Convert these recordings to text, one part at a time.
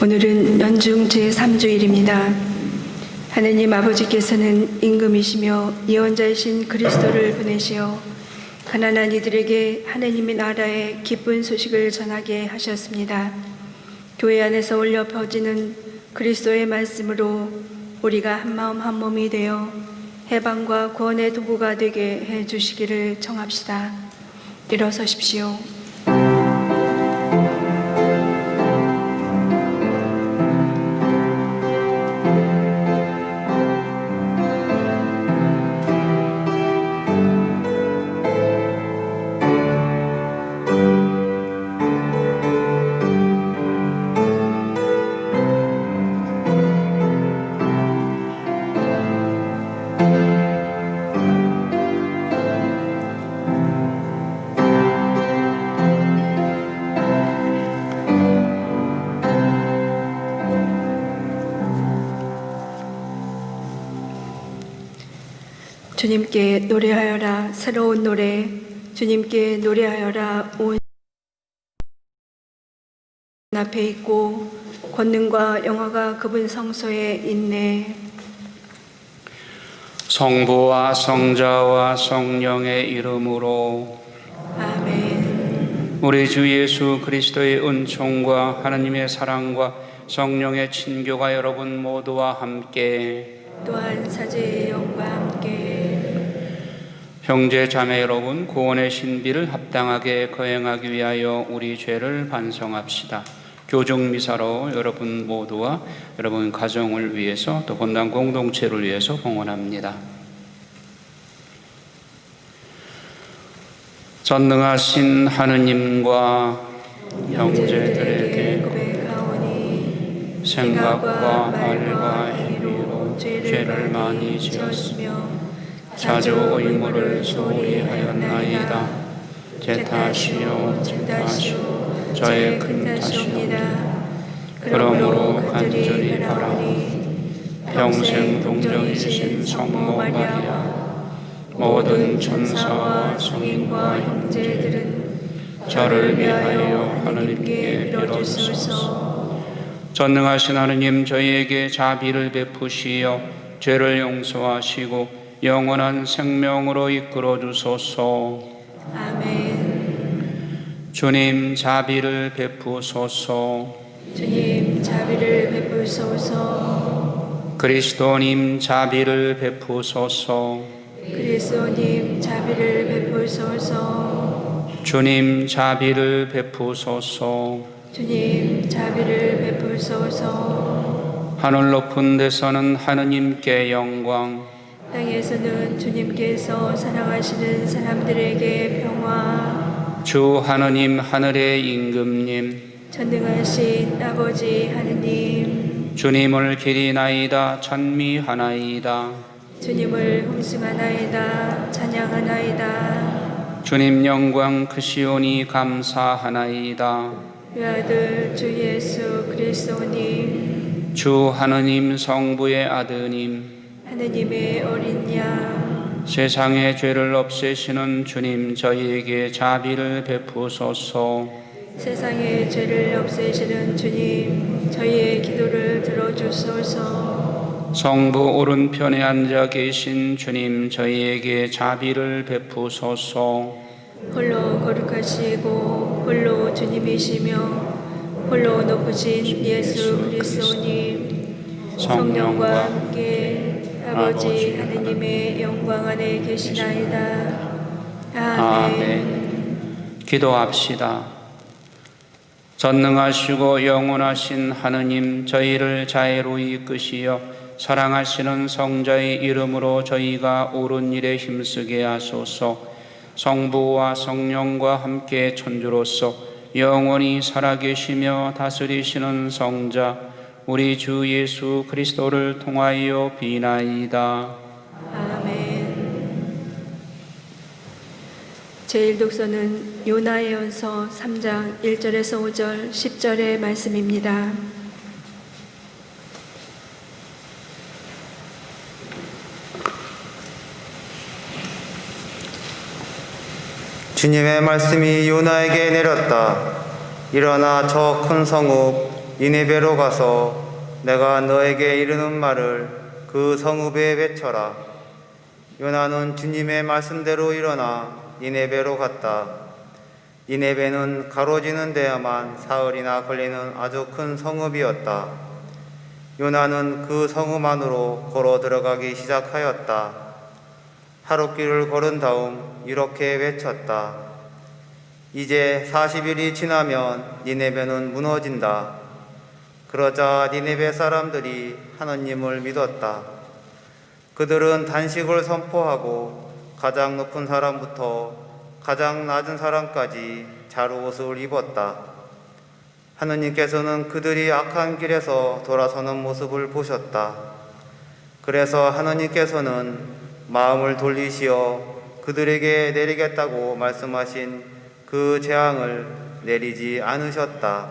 오늘은 연중 제3주일입니다. 하느님 아버지께서는 임금이시며 예언자이신 그리스도를 보내시어 가난한 이들에게 하느님의 나라의 기쁜 소식을 전하게 하셨습니다. 교회 안에서 울려 퍼지는 그리스도의 말씀으로 우리가 한마음 한몸이 되어 해방과 구원의 도구가 되게 해주시기를 청합시다. 일어서십시오. 주님께 노래하여라 새로운 노래, 주님께 노래하여라 온 앞에 있고 권능과 영화가 그분 성소에 있네. 성부와 성자와 성령의 이름으로 아멘. 우리 주 예수 그리스도의 은총과 하나님의 사랑과 성령의 친교가 여러분 모두와 함께 또한 사제의 영과 함께 형제 자매 여러분, 구원의 신비를 합당하게 거행하기 위하여 우리 죄를 반성합시다. 교중 미사로 여러분 모두와 여러분 가정을 위해서 또 본당 공동체를 위해서 봉헌합니다. 전능하신 하느님과 형제들에게 고백하오니 생각과 말과 행위로 죄를 많이 지었으며 자주 의무를 소홀히 하였나이다. 제 탓이요 저의 큰 탓이옵니다. 그러므로 간절히 바라오니 평생 동정이신 성모 마리아, 모든 천사와 성인과 형제들은 저를 위하여 하느님께 빌어주소서. 전능하신 하느님, 저희에게 자비를 베푸시어 죄를 용서하시고 영원한 생명으로 이끌어 주소서. 아멘. 주님 자비를 베푸소서. 주님 자비를 베푸소서. 그리스도님 자비를 베푸소서. 그리스도님 자비를 베푸소서. 주님 자비를 베푸소서. 주님 자비를 베푸소서. 하늘 높은 데서는 하느님께 영광, 땅에서는 주님께서 사랑하시는 사람들에게 평화. 주 하느님 하늘의 임금님, 전능하신 아버지 하느님, 주님을 기리나이다 찬미하나이다. 주님을 홍승하나이다 찬양하나이다. 주님 영광 크시오니 감사하나이다. 외아들 주 예수 그리스도님, 주 하느님 성부의 아드님, 하느님의 어린 양, 세상의 죄를 없애시는 주님, 저희에게 자비를 베푸소서. 세상의 죄를 없애시는 주님, 저희의 기도를 들어주소서. 성부 오른편에 앉아 계신 주님, 저희에게 자비를 베푸소서. 홀로 거룩하시고 홀로 주님이시며 홀로 높으신 예수 그리스도님, 성령과 함께 아버지 하느님의 영광 안에 계시나이다. 아멘. 기도합시다. 전능하시고 영원하신 하느님, 저희를 자애로 이끄시어 사랑하시는 성자의 이름으로 저희가 옳은 일에 힘쓰게 하소서. 성부와 성령과 함께 천주로서 영원히 살아계시며 다스리시는 성자 우리 주 예수 그리스도를 통하여 비나이다. 아멘. 제1독서는 요나의 연서 3장 1절에서 5절 10절의 말씀입니다. 주님의 말씀이 요나에게 내렸다. 일어나 저 큰 성읍 니네베로 가서 내가 너에게 이르는 말을 그 성읍에 외쳐라. 요나는 주님의 말씀대로 일어나 니네베로 갔다. 니네베는 가로지는 데야만 사흘이나 걸리는 아주 큰 성읍이었다. 요나는 그 성읍 안으로 걸어 들어가기 시작하였다. 하룻길을 걸은 다음 이렇게 외쳤다. 이제 40일이 지나면 니네베는 무너진다. 그러자 니네베 사람들이 하느님을 믿었다. 그들은 단식을 선포하고 가장 높은 사람부터 가장 낮은 사람까지 자루옷을 입었다. 하느님께서는 그들이 악한 길에서 돌아서는 모습을 보셨다. 그래서 하느님께서는 마음을 돌리시어 그들에게 내리겠다고 말씀하신 그 재앙을 내리지 않으셨다.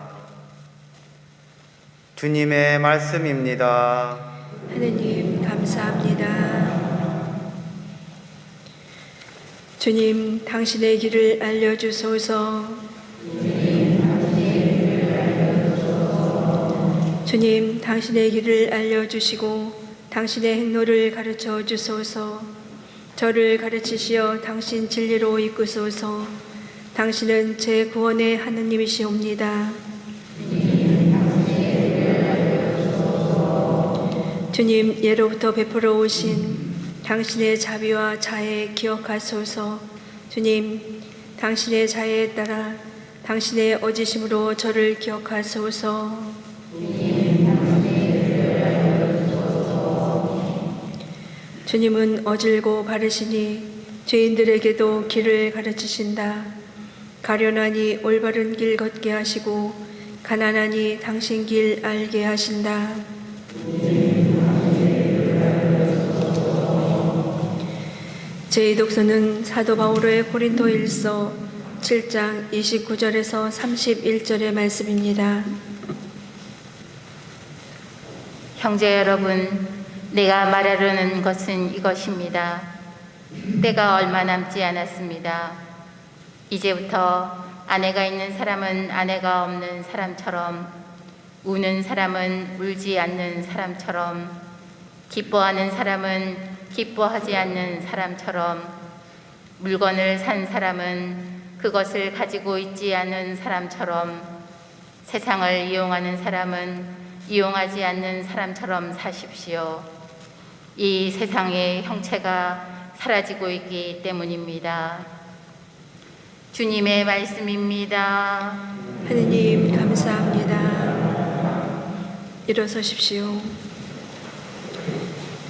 주님의 말씀입니다. 하느님 감사합니다. 주님, 당신의 길을 알려주소서. 주님, 당신의 길을 알려주시고 당신의 행로를 가르쳐 주소서. 저를 가르치시어 당신 진리로 이끄소서. 당신은 제 구원의 하느님이시옵니다. 주님, 예로부터 베풀어 오신 당신의 자비와 자애 기억하소서. 주님, 당신의 자애에 따라 당신의 어지심으로 저를 기억하소서. 주님은 어질고 바르시니 죄인들에게도 길을 가르치신다. 가련하니 올바른 길 걷게 하시고 가난하니 당신 길 알게 하신다. 제2독서는 사도 바울의 고린도일서 7장 29절에서 31절의 말씀입니다. 형제 여러분, 내가 말하려는 것은 이것입니다. 때가 얼마 남지 않았습니다. 이제부터 아내가 있는 사람은 아내가 없는 사람처럼, 우는 사람은 울지 않는 사람처럼, 기뻐하는 사람은 기뻐하지 않는 사람처럼, 물건을 산 사람은 그것을 가지고 있지 않은 사람처럼, 세상을 이용하는 사람은 이용하지 않는 사람처럼 사십시오. 이 세상의 형체가 사라지고 있기 때문입니다. 주님의 말씀입니다. 하느님 감사합니다. 일어서십시오.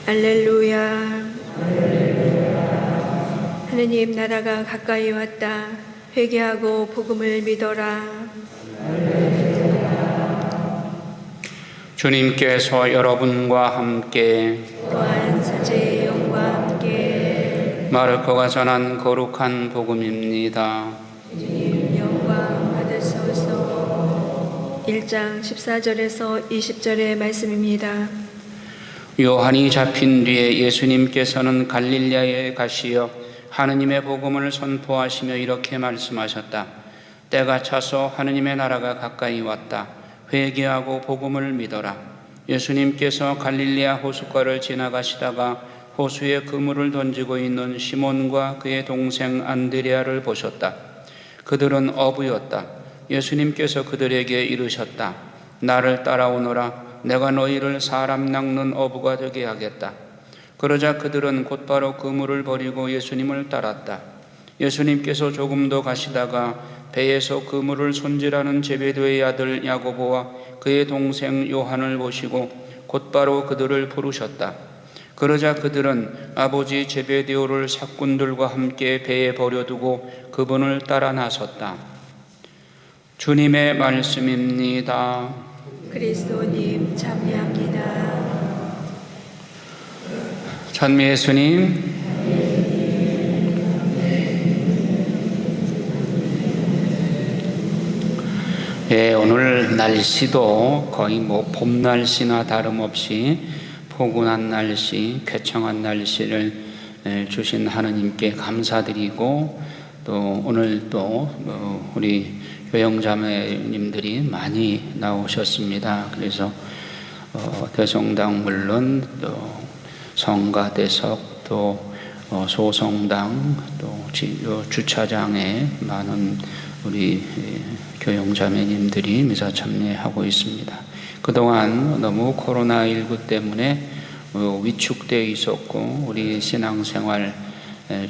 알렐루야. 하느님 나라가 가까이 왔다. 회개하고 복음을 믿어라. 주님께서 여러분과 함께 또한 사제의 영과 함께 마르코가 전한 거룩한 복음입니다. 주님 영광 받으소서. 1장 14절에서 20절의 말씀입니다. 요한이 잡힌 뒤에 예수님께서는 갈릴리아에 가시어 하느님의 복음을 선포하시며 이렇게 말씀하셨다. 때가 차서 하느님의 나라가 가까이 왔다. 회개하고 복음을 믿어라. 예수님께서 갈릴리아 호숫가를 지나가시다가 호수에 그물을 던지고 있는 시몬과 그의 동생 안드레아를 보셨다. 그들은 어부였다. 예수님께서 그들에게 이르셨다. 나를 따라오너라. 내가 너희를 사람 낚는 어부가 되게 하겠다. 그러자 그들은 곧바로 그물을 버리고 예수님을 따랐다. 예수님께서 조금 더 가시다가 배에서 그물을 손질하는 제베데의 아들 야고보와 그의 동생 요한을 보시고 곧바로 그들을 부르셨다. 그러자 그들은 아버지 제베데오를 사꾼들과 함께 배에 버려두고 그분을 따라 나섰다. 주님의 말씀입니다. 그리스도님 참여합니다. 찬미 예수님. 예, 오늘 날씨도 거의 봄 날씨나 다름없이 포근한 날씨, 쾌청한 날씨를 주신 하느님께 감사드리고 또 오늘 또 우리 교영자매님들이 많이 나오셨습니다. 그래서 대성당 물론 또 성가대석 또 소성당 또 주차장에 많은 우리 교영자매님들이 미사 참여하고 있습니다. 그동안 너무 코로나19 때문에 위축되어 있었고 우리 신앙생활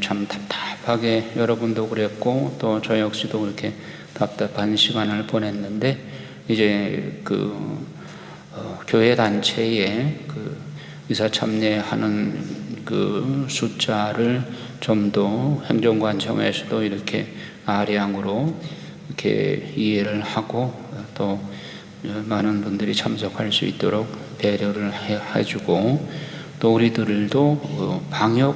참 답답하게 여러분도 그랬고 또 저 역시도 그렇게 답답한 시간을 보냈는데 이제 교회 단체에 미사 참여하는 숫자를 좀 더 행정관청에서도 이렇게 아량으로 이렇게 이해를 하고 또 많은 분들이 참석할 수 있도록 배려를 해주고 또 우리들도 방역에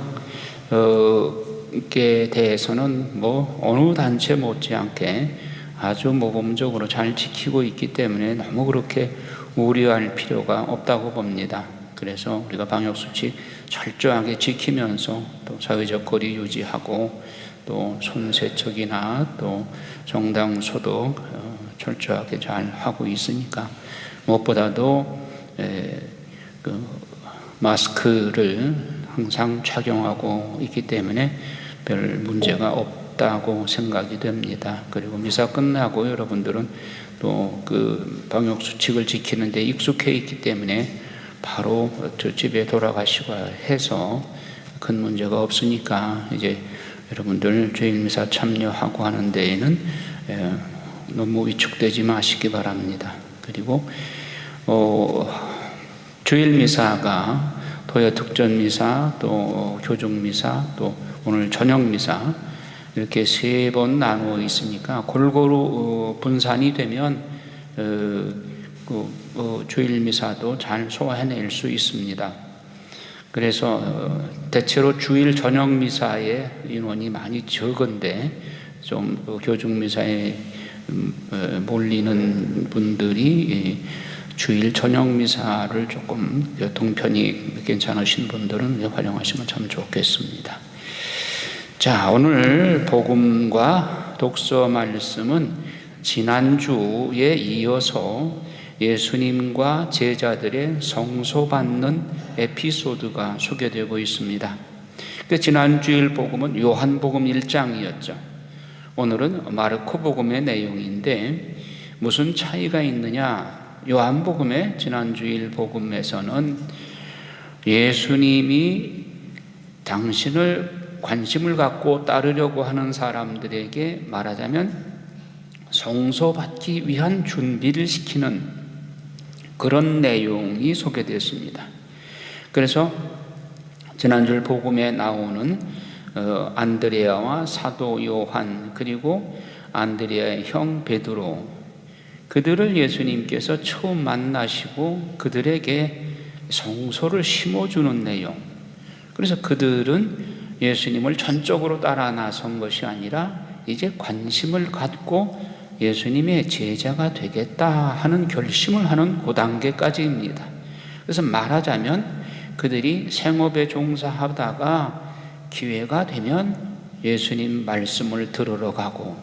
대해서는 어느 단체 못지않게 아주 모범적으로 잘 지키고 있기 때문에 너무 그렇게 우려할 필요가 없다고 봅니다. 그래서 우리가 방역수칙 철저하게 지키면서 또 사회적 거리 유지하고 또 손세척이나 또 정당 소독 철저하게 잘 하고 있으니까 무엇보다도 마스크를 항상 착용하고 있기 때문에 별 문제가 없다고 생각이 됩니다. 그리고 미사 끝나고 여러분들은 또 방역 수칙을 지키는 데 익숙해 있기 때문에 바로 저 집에 돌아가시고 해서 큰 문제가 없으니까 이제 여러분들 주일미사 참여하고 하는 데에는 너무 위축되지 마시기 바랍니다. 그리고 주일미사가 토요 특전미사 또 교중미사 또 오늘 저녁미사 이렇게 3번 나누어 있으니까 골고루 분산이 되면 주일미사도 잘 소화해낼 수 있습니다. 그래서 대체로 주일 저녁미사의 인원이 많이 적은데 좀 교중미사에 몰리는 분들이 주일 저녁미사를 조금 교통편이 괜찮으신 분들은 활용하시면 참 좋겠습니다. 자, 오늘 복음과 독서 말씀은 지난주에 이어서 예수님과 제자들의 성소받는 에피소드가 소개되고 있습니다. 지난주일 복음은 요한복음 1장이었죠. 오늘은 마르코 복음의 내용인데 무슨 차이가 있느냐? 요한복음의 지난주일 복음에서는 예수님이 당신을 관심을 갖고 따르려고 하는 사람들에게 말하자면 성소받기 위한 준비를 시키는 그런 내용이 소개되었습니다. 그래서 지난주 복음에 나오는 안드레아와 사도 요한 그리고 안드레아의 형 베드로 그들을 예수님께서 처음 만나시고 그들에게 성소를 심어주는 내용. 그래서 그들은 예수님을 전적으로 따라 나선 것이 아니라 이제 관심을 갖고 예수님의 제자가 되겠다 하는 결심을 하는 그 단계까지입니다. 그래서 말하자면 그들이 생업에 종사하다가 기회가 되면 예수님 말씀을 들으러 가고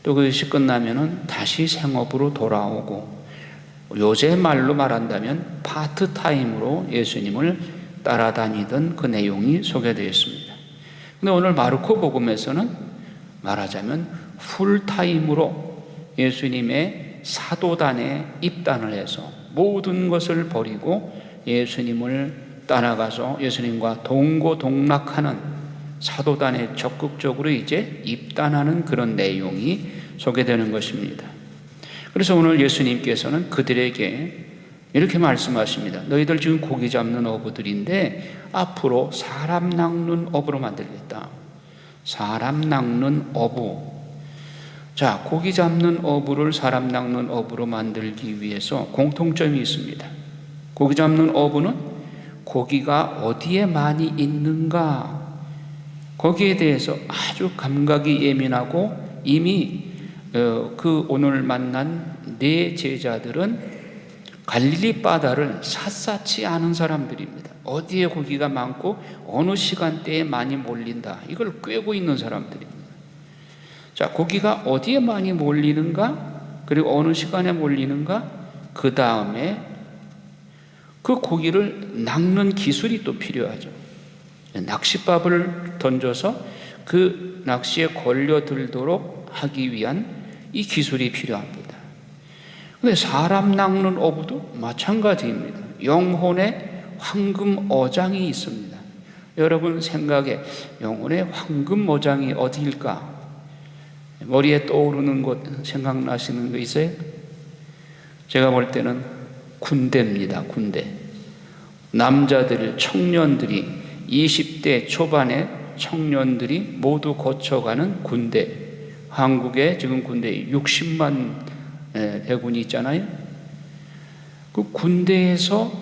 또 그것이 끝나면은 다시 생업으로 돌아오고 요새 말로 말한다면 파트타임으로 예수님을 따라다니던 그 내용이 소개되어 있습니다. 근데 오늘 마르코 복음에서는 말하자면 풀타임으로 예수님의 사도단에 입단을 해서 모든 것을 버리고 예수님을 따라가서 예수님과 동고동락하는 사도단에 적극적으로 이제 입단하는 그런 내용이 소개되는 것입니다. 그래서 오늘 예수님께서는 그들에게 이렇게 말씀하십니다. 너희들 지금 고기 잡는 어부들인데 앞으로 사람 낚는 어부로 만들겠다. 사람 낚는 어부. 자, 고기 잡는 어부를 사람 낚는 어부로 만들기 위해서 공통점이 있습니다. 고기 잡는 어부는 고기가 어디에 많이 있는가 거기에 대해서 아주 감각이 예민하고 이미 오늘 만난 네 제자들은 갈릴리 바다를 샅샅이 아는 사람들입니다. 어디에 고기가 많고 어느 시간대에 많이 몰린다 이걸 꿰고 있는 사람들입니다. 자, 고기가 어디에 많이 몰리는가, 그리고 어느 시간에 몰리는가, 그 다음에 그 고기를 낚는 기술이 또 필요하죠. 낚싯밥을 던져서 그 낚시에 걸려들도록 하기 위한 이 기술이 필요합니다. 근데 사람 낚는 어부도 마찬가지입니다. 영혼의 황금 어장이 있습니다. 여러분 생각에 영혼의 황금 어장이 어디일까? 머리에 떠오르는 곳 생각나시는 거 있어요? 제가 볼 때는 군대입니다. 군대. 남자들, 청년들이 20대 초반의 청년들이 모두 거쳐가는 군대. 한국에 지금 군대 60만 대군이 있잖아요. 그 군대에서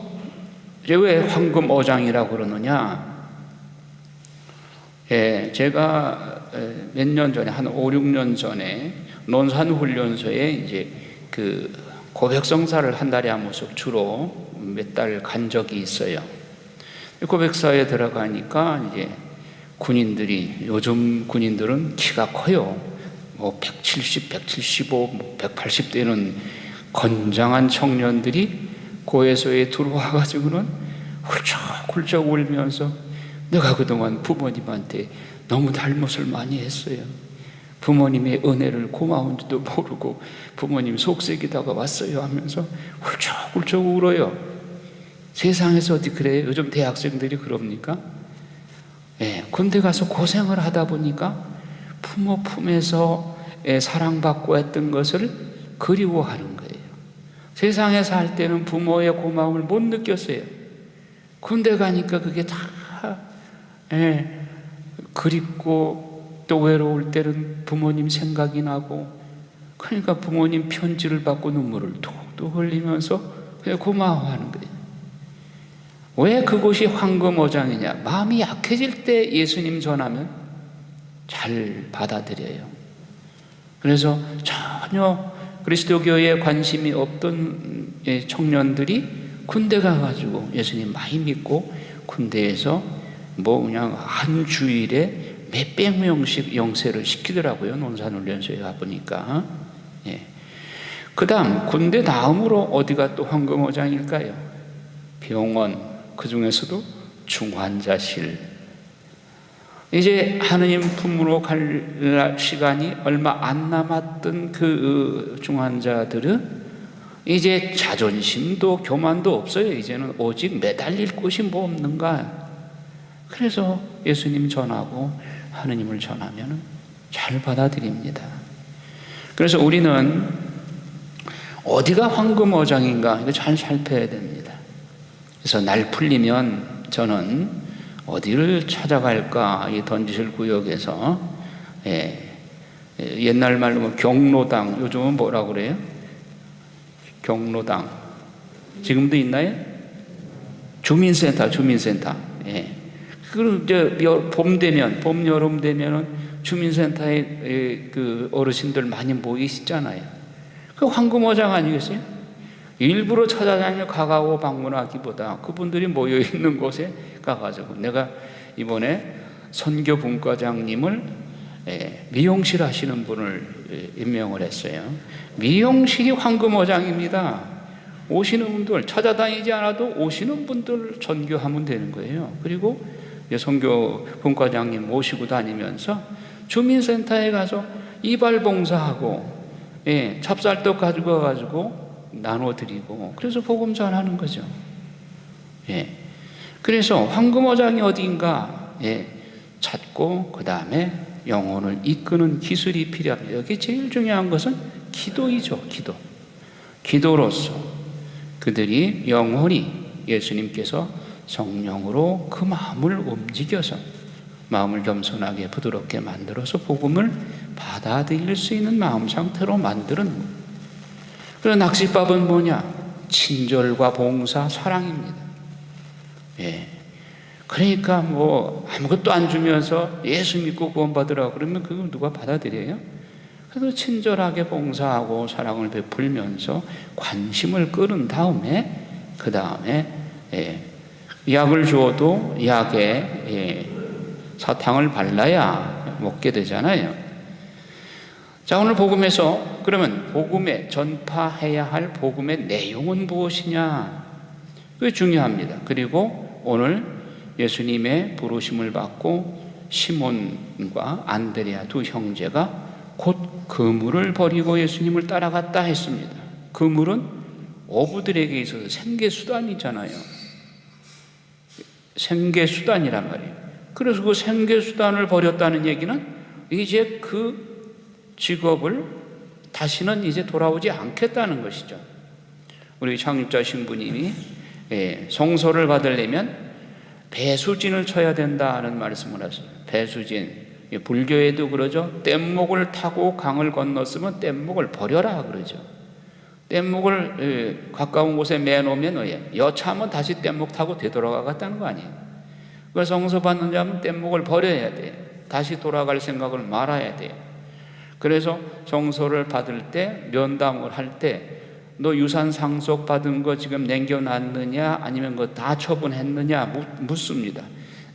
왜 황금 어장이라고 그러느냐? 제가 몇 년 전에, 한 5, 6년 전에 논산훈련소에 이제 그 고백성사를 한 달에 한 번씩 주로 몇 달 간 적이 있어요. 고백사에 들어가니까 이제 군인들이, 요즘 군인들은 키가 커요. 뭐 170, 175, 180대는 건장한 청년들이 고해소에 들어와가지고는 훌쩍훌쩍 울면서 내가 그동안 부모님한테 너무 잘못을 많이 했어요. 부모님의 은혜를 고마운지도 모르고 부모님 속썩이다가 왔어요 하면서 훌쩍훌쩍 울어요. 세상에서 어디 그래요? 요즘 대학생들이 그럽니까? 군대 가서 고생을 하다 보니까 부모 품에서 사랑받고 했던 것을 그리워하는 거예요. 세상에 살 때는 부모의 고마움을 못 느꼈어요. 군대 가니까 그게 다 그립고 또 외로울 때는 부모님 생각이 나고, 그러니까 부모님 편지를 받고 눈물을 뚝뚝 흘리면서 그냥 고마워하는 거예요. 왜 그곳이 황금어장이냐? 마음이 약해질 때 예수님 전하면 잘 받아들여요. 그래서 전혀 그리스도교에 관심이 없던 청년들이 군대 가가지고 예수님 많이 믿고, 군대에서 뭐 그냥 한 주일에 몇백 명씩 영세를 시키더라고요. 논산훈련소에 가보니까. 그 다음, 군대 다음으로 어디가 또 황금어장일까요? 병원, 그 중에서도 중환자실. 이제 하느님 품으로 갈 시간이 얼마 안 남았던 그 중환자들은 이제 자존심도 교만도 없어요. 이제는 오직 매달릴 곳이 뭐 없는가. 그래서 예수님 전하고 하느님을 전하면 잘 받아들입니다. 그래서 우리는 어디가 황금어장인가 이거 잘 살펴야 됩니다. 그래서 날 풀리면 저는 어디를 찾아갈까, 이 던지실 구역에서 옛날 말로 뭐 경로당, 요즘은 뭐라고 그래요? 경로당. 지금도 있나요? 주민센터. 그리고 이제 봄 되면, 봄, 여름 되면은 주민센터에 그 어르신들 많이 모이시잖아요. 그 황금어장 아니겠어요? 일부러 찾아다니며 가까워 방문하기보다 그분들이 모여 있는 곳에 가가지고, 내가 이번에 선교 분과장님을 미용실 하시는 분을 임명을 했어요. 미용실이 황금어장입니다. 오시는 분들, 찾아다니지 않아도 오시는 분들 전교하면 되는 거예요. 그리고 선교 분과장님 모시고 다니면서 주민센터에 가서 이발 봉사하고, 찹쌀떡 가지고 가가지고 나눠드리고, 그래서 복음 전하는 거죠. 그래서 황금어장이 어디인가 찾고, 그 다음에 영혼을 이끄는 기술이 필요합니다. 여기 제일 중요한 것은 기도이죠. 기도로서 그들이 영혼이 예수님께서 성령으로 그 마음을 움직여서 마음을 겸손하게 부드럽게 만들어서 복음을 받아들일 수 있는 마음 상태로 만드는 거예요. 그런 낚싯밥은 뭐냐? 친절과 봉사, 사랑입니다. 그러니까 뭐 아무것도 안 주면서 예수 믿고 구원받으라고 그러면 그걸 누가 받아들여요? 그래서 친절하게 봉사하고 사랑을 베풀면서 관심을 끌은 다음에, 그 다음에 약을 주어도 약에 사탕을 발라야 먹게 되잖아요. 자, 오늘 복음에서 그러면 복음에 전파해야 할 복음의 내용은 무엇이냐? 그게 중요합니다. 그리고 오늘 예수님의 부르심을 받고 시몬과 안드레아 두 형제가 곧 그물을 버리고 예수님을 따라갔다 했습니다. 그물은 어부들에게 있어서 생계수단이잖아요. 생계수단이란 말이에요. 그래서 그 생계수단을 버렸다는 얘기는 이제 그 직업을 다시는 이제 돌아오지 않겠다는 것이죠. 우리 창립자 신부님이 성소를 받으려면 배수진을 쳐야 된다는 말씀을 하세요. 배수진. 불교에도 그러죠. 뗏목을 타고 강을 건넜으면 뗏목을 버려라 그러죠. 뗏목을 가까운 곳에 매놓으면 여차하면 다시 뗏목 타고 되돌아가겠다는 거 아니에요. 그래서 성소 받는 자면 뗏목을 버려야 돼요. 다시 돌아갈 생각을 말아야 돼요. 그래서 성소를 받을 때 면담을 할 때 너 유산 상속 받은 거 지금 남겨놨느냐 아니면 그거 다 처분했느냐 묻습니다.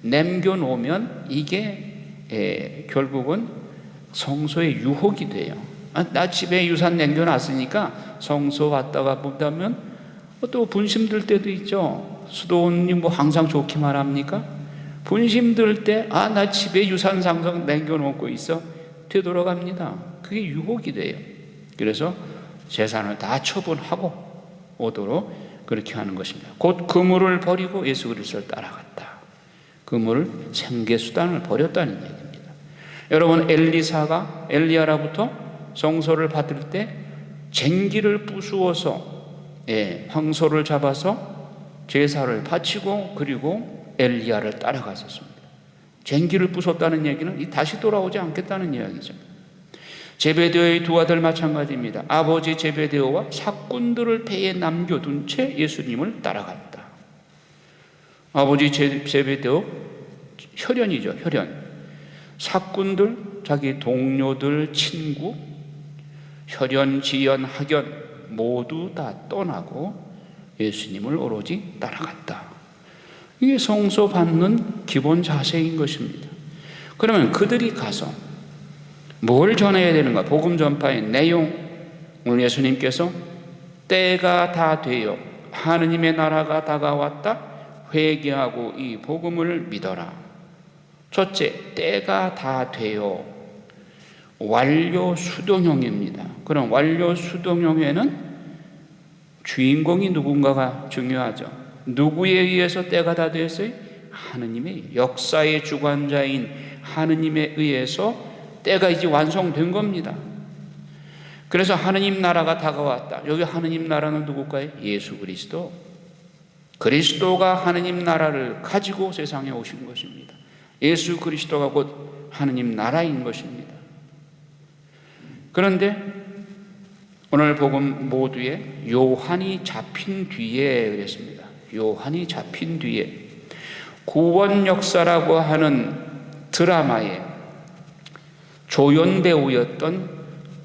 남겨놓으면 이게 결국은 성소의 유혹이 돼요. 나 집에 유산 남겨놨으니까 성소 왔다가 보면 또 분심 들 때도 있죠. 수도원님 뭐 항상 좋기만 합니까? 분심 들 때 나 집에 유산 상속 남겨놓고 있어. 되돌아갑니다. 그게 유혹이 돼요. 그래서 재산을 다 처분하고 오도록 그렇게 하는 것입니다. 곧 그물을 버리고 예수 그리스도를 따라갔다. 그물을 생계수단을 버렸다는 얘기입니다. 여러분, 엘리사가 엘리야로부터 성소를 받을 때 쟁기를 부수어서 황소를 잡아서 제사를 바치고 그리고 엘리야를 따라갔었습니다. 쟁기를 부쉈다는 얘기는 다시 돌아오지 않겠다는 이야기죠. 제베데오의 두 아들 마찬가지입니다. 아버지 제베데오와 사꾼들을 배에 남겨둔 채 예수님을 따라갔다. 아버지 제베데오 혈연이죠. 혈연. 사꾼들, 자기 동료들, 친구, 혈연, 지연, 학연 모두 다 떠나고 예수님을 오로지 따라갔다. 이게 성소 받는 기본 자세인 것입니다. 그러면 그들이 가서 뭘 전해야 되는가? 복음 전파의 내용. 오늘 예수님께서 때가 다 되어 하느님의 나라가 다가왔다. 회개하고 이 복음을 믿어라. 첫째, 때가 다 되어 완료 수동형입니다. 그럼 완료 수동형에는 주인공이 누군가가 중요하죠. 누구에 의해서 때가 다 되었어요? 하느님의 역사의 주관자인 하느님에 의해서 때가 이제 완성된 겁니다. 그래서 하느님 나라가 다가왔다. 여기 하느님 나라는 누굴까요? 예수 그리스도. 그리스도가 하느님 나라를 가지고 세상에 오신 것입니다. 예수 그리스도가 곧 하느님 나라인 것입니다. 그런데 오늘 복음 모두에 요한이 잡힌 뒤에 그랬습니다. 요한이 잡힌 뒤에 구원 역사라고 하는 드라마에 조연 배우였던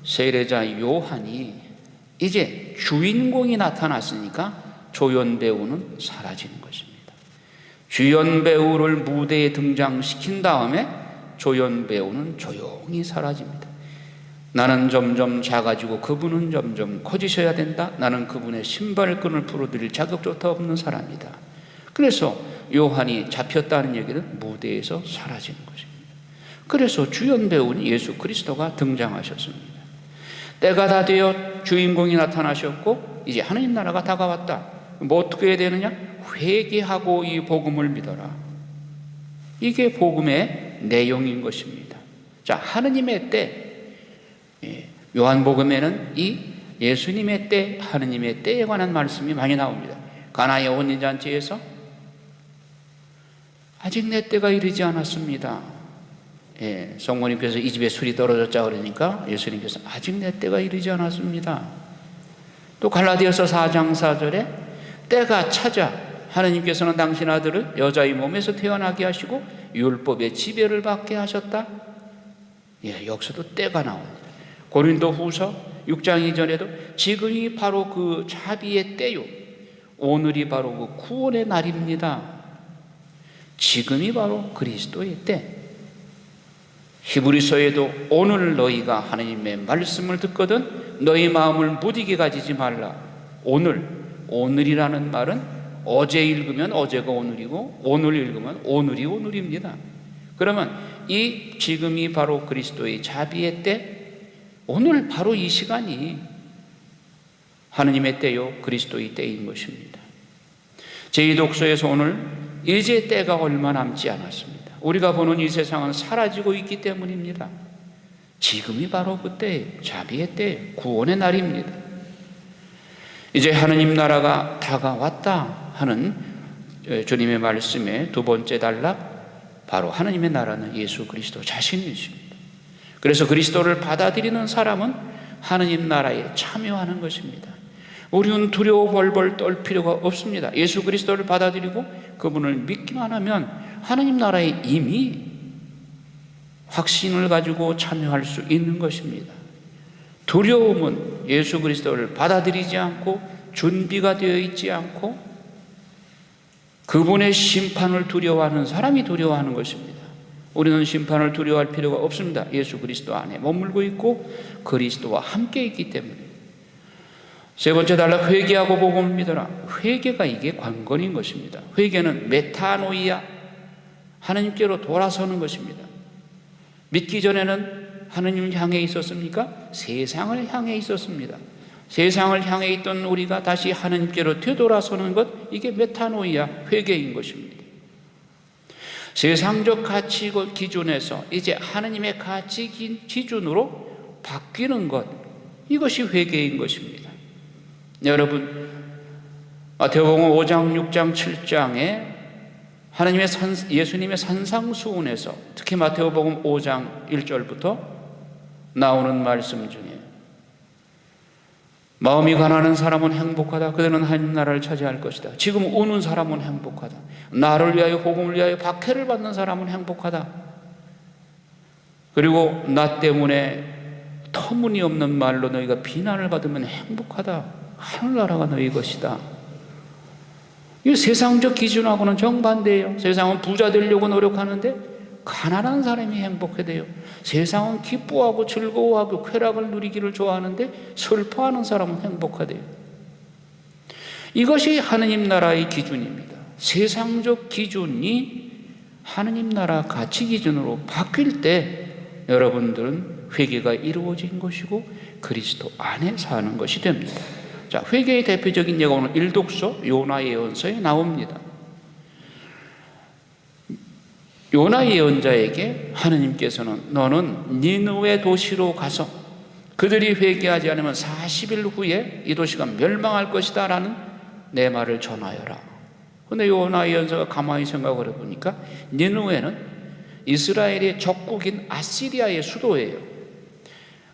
세례자 요한이 이제 주인공이 나타났으니까 조연 배우는 사라지는 것입니다. 주연 배우를 무대에 등장시킨 다음에 조연 배우는 조용히 사라집니다. 나는 점점 작아지고 그분은 점점 커지셔야 된다. 나는 그분의 신발끈을 풀어드릴 자격조차 없는 사람이다. 그래서 요한이 잡혔다는 얘기는 무대에서 사라지는 것입니다. 그래서 주연 배우는 예수 그리스도가 등장하셨습니다. 때가 다 되어 주인공이 나타나셨고 이제 하느님 나라가 다가왔다. 뭐 어떻게 해야 되느냐? 회개하고 이 복음을 믿어라. 이게 복음의 내용인 것입니다. 자, 하느님의 때, 요한복음에는 이 예수님의 때, 하느님의 때에 관한 말씀이 많이 나옵니다. 가나의 혼인잔치에서 아직 내 때가 이르지 않았습니다. 성모님께서 이 집에 술이 떨어졌자 그러니까 예수님께서 아직 내 때가 이르지 않았습니다. 또 갈라디아서 4장 4절에 때가 찾아 하느님께서는 당신 아들을 여자의 몸에서 태어나게 하시고 율법의 지배를 받게 하셨다. 여기서도 때가 나옵니다. 고린도 후서 6장 이전에도 지금이 바로 그 자비의 때요, 오늘이 바로 그 구원의 날입니다. 지금이 바로 그리스도의 때. 히브리서에도 오늘 너희가 하나님의 말씀을 듣거든 너희 마음을 무디게 가지지 말라. 오늘이라는 말은 어제 읽으면 어제가 오늘이고 오늘 읽으면 오늘이 오늘입니다. 그러면 이 지금이 바로 그리스도의 자비의 때, 오늘 바로 이 시간이 하느님의 때요 그리스도의 때인 것입니다. 제2독서에서 오늘 이제 때가 얼마 남지 않았습니다. 우리가 보는 이 세상은 사라지고 있기 때문입니다. 지금이 바로 그때 자비의 때, 구원의 날입니다. 이제 하느님 나라가 다가왔다 하는 주님의 말씀의 두 번째 단락, 바로 하느님의 나라는 예수 그리스도 자신이십니다. 그래서 그리스도를 받아들이는 사람은 하느님 나라에 참여하는 것입니다. 우리는 두려워 벌벌 떨 필요가 없습니다. 예수 그리스도를 받아들이고 그분을 믿기만 하면 하느님 나라에 이미 확신을 가지고 참여할 수 있는 것입니다. 두려움은 예수 그리스도를 받아들이지 않고 준비가 되어 있지 않고 그분의 심판을 두려워하는 사람이 두려워하는 것입니다. 우리는 심판을 두려워할 필요가 없습니다. 예수 그리스도 안에 머물고 있고 그리스도와 함께 있기 때문에. 세 번째 단락, 회개하고 복음을 믿어라. 회개가 이게 관건인 것입니다. 회개는 메타노이아, 하나님께로 돌아서는 것입니다. 믿기 전에는 하나님을 향해 있었습니까? 세상을 향해 있었습니다. 세상을 향해 있던 우리가 다시 하나님께로 되돌아서는 것, 이게 메타노이아, 회개인 것입니다. 세상적 가치 기준에서 이제 하나님의 가치 기준으로 바뀌는 것, 이것이 회개인 것입니다. 여러분, 마태복음 5장, 6장, 7장에 예수님의 산상수훈에서 특히 마태복음 5장 1절부터 나오는 말씀 중에 마음이 가난한 사람은 행복하다. 그들은 하나님 나라를 차지할 것이다. 지금 우는 사람은 행복하다. 나를 위하여 복음을 위하여 박해를 받는 사람은 행복하다. 그리고 나 때문에 터무니없는 말로 너희가 비난을 받으면 행복하다. 하늘나라가 너희 것이다. 이 세상적 기준하고는 정반대예요. 세상은 부자 되려고 노력하는데 가난한 사람이 행복해 돼요. 세상은 기뻐하고 즐거워하고 쾌락을 누리기를 좋아하는데 슬퍼하는 사람은 행복하대요. 이것이 하느님 나라의 기준입니다. 세상적 기준이 하느님 나라 가치 기준으로 바뀔 때 여러분들은 회개가 이루어진 것이고 그리스도 안에 사는 것이 됩니다. 자, 회개의 대표적인 예가 오늘 1독서 요나 예언서에 나옵니다. 요나 예언자에게 하느님께서는 너는 니느웨 도시로 가서 그들이 회개하지 않으면 40일 후에 이 도시가 멸망할 것이다 라는 내 말을 전하여라. 그런데 요나 예언자가 가만히 생각을 해보니까 니느웨는 이스라엘의 적국인 아시리아의 수도예요.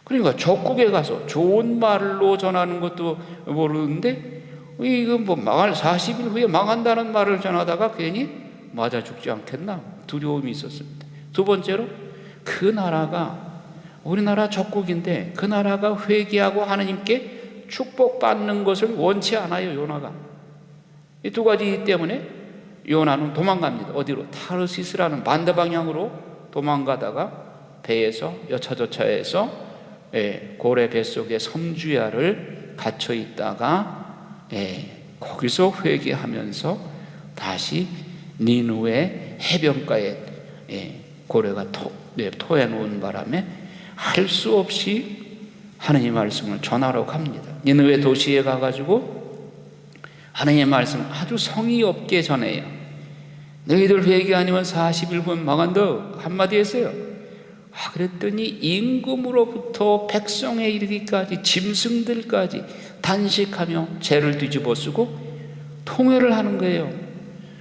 그러니까 적국에 가서 좋은 말로 전하는 것도 모르는데 이거 뭐 40일 후에 망한다는 말을 전하다가 괜히 맞아 죽지 않겠나 두려움이 있었습니다. 두 번째로 그 나라가 우리나라 적국인데 그 나라가 회개하고 하나님께 축복받는 것을 원치 않아요. 요나가 이 두 가지 때문에 요나는 도망갑니다. 어디로? 타르시스라는 반대 방향으로 도망가다가 배에서 여차저차해서 고래 뱃속에 섬주야를 갇혀 있다가 거기서 회개하면서 다시 니느웨 해변가에 고래가 토해 놓은 바람에 할 수 없이 하나님의 말씀을 전하러 갑니다. 니느웨 도시에 가가지고 하나님의 말씀을 아주 성의 없게 전해요. 너희들 회개 아니면 40일 후면 망한다 한마디 했어요. 그랬더니 임금으로부터 백성에 이르기까지 짐승들까지 단식하며 죄를 뒤집어 쓰고 통회를 하는 거예요.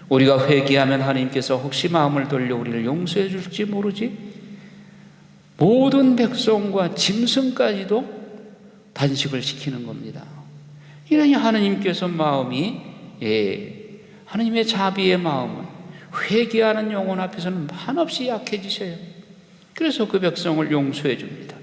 우리가 회개하면 하나님께서 혹시 마음을 돌려 우리를 용서해 줄지 모르지 모든 백성과 짐승까지도 단식을 시키는 겁니다. 이러니 하나님께서 마음이 하나님의 자비의 마음은 회개하는 영혼 앞에서는 한없이 약해지셔요. 그래서 그 백성을 용서해 줍니다.